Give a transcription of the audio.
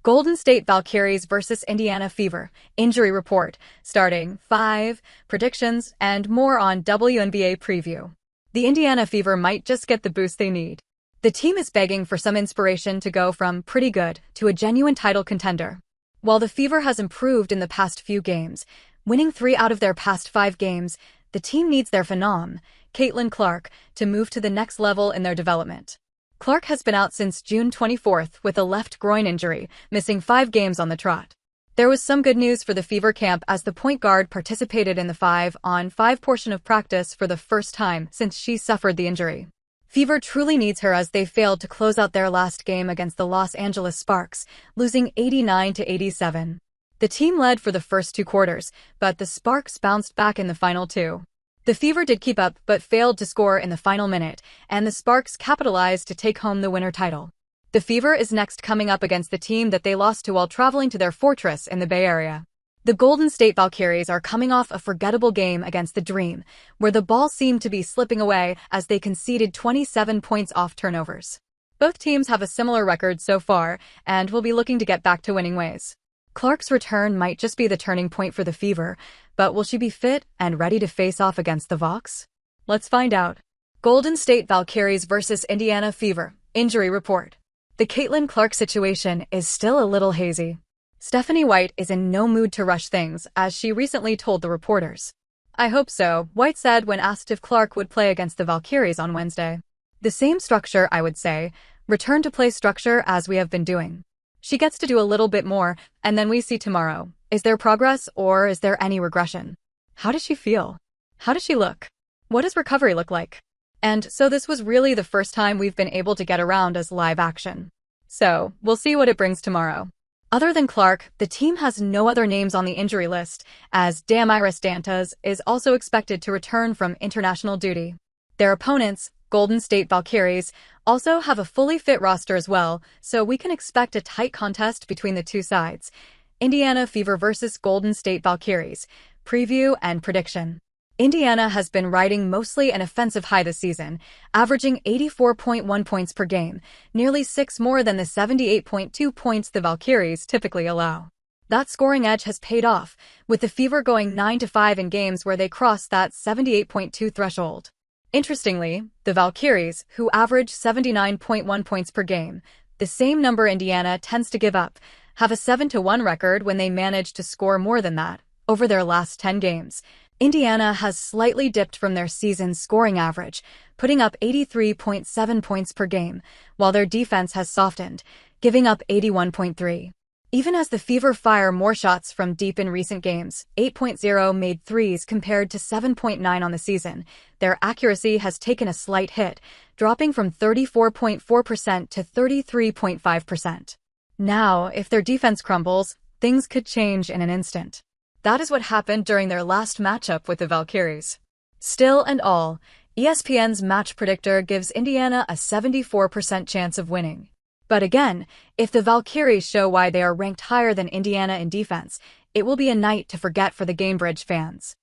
Golden State Valkyries versus Indiana Fever, injury report, starting 5, predictions, and more on WNBA preview. The Indiana Fever might just get the boost they need. The team is begging for some inspiration to go from pretty good to a genuine title contender. While the Fever has improved in the past few games, winning 3 out of their past 5 games, the team needs their phenom, Caitlin Clark, to move to the next level in their development. Clark has been out since June 24th with a left groin injury, missing 5 games on the trot. There was some good news for the Fever camp as the point guard participated in the 5-on-5 portion of practice for the first time since she suffered the injury. Fever truly needs her as they failed to close out their last game against the Los Angeles Sparks, losing 89-87. The team led for the first 2 quarters, but the Sparks bounced back in the final 2. The Fever did keep up but failed to score in the final minute, and the Sparks capitalized to take home the winner title. The Fever is next coming up against the team that they lost to while traveling to their fortress in the Bay Area. The Golden State Valkyries are coming off a forgettable game against the Dream, where the ball seemed to be slipping away as they conceded 27 points off turnovers. Both teams have a similar record so far and will be looking to get back to winning ways. Clark's return might just be the turning point for the Fever, but will she be fit and ready to face off against the Vox? Let's find out. Golden State Valkyries versus Indiana Fever, injury report. The Caitlin Clark situation is still a little hazy. Stephanie White is in no mood to rush things, as she recently told the reporters. "I hope so," White said when asked if Clark would play against the Valkyries on Wednesday. "The same structure, I would say. Return to play structure as we have been doing. She gets to do a little bit more, and then we see tomorrow. Is there progress or is there any regression? How does she feel? How does she look? What does recovery look like?" And so this was really the first time we've been able to get around as live action. So, we'll see what it brings tomorrow. Other than Clark, the team has no other names on the injury list, as Damaris Dantas is also expected to return from international duty. Their opponents, Golden State Valkyries, also have a fully fit roster as well, so we can expect a tight contest between the two sides. Indiana Fever versus Golden State Valkyries, preview and prediction. Indiana has been riding mostly an offensive high this season, averaging 84.1 points per game, nearly 6 more than the 78.2 points the Valkyries typically allow. That scoring edge has paid off, with the Fever going 9-5 in games where they cross that 78.2 threshold. Interestingly, the Valkyries, who average 79.1 points per game, the same number Indiana tends to give up, have a 7-1 record when they manage to score more than that. Over their last 10 games, Indiana has slightly dipped from their season's scoring average, putting up 83.7 points per game, while their defense has softened, giving up 81.3. Even as the Fever fire more shots from deep in recent games, 8.0 made threes compared to 7.9 on the season, their accuracy has taken a slight hit, dropping from 34.4% to 33.5%. Now, if their defense crumbles, things could change in an instant. That is what happened during their last matchup with the Valkyries. Still and all, ESPN's match predictor gives Indiana a 74% chance of winning. But again, if the Valkyries show why they are ranked higher than Indiana in defense, it will be a night to forget for the Gamebridge fans.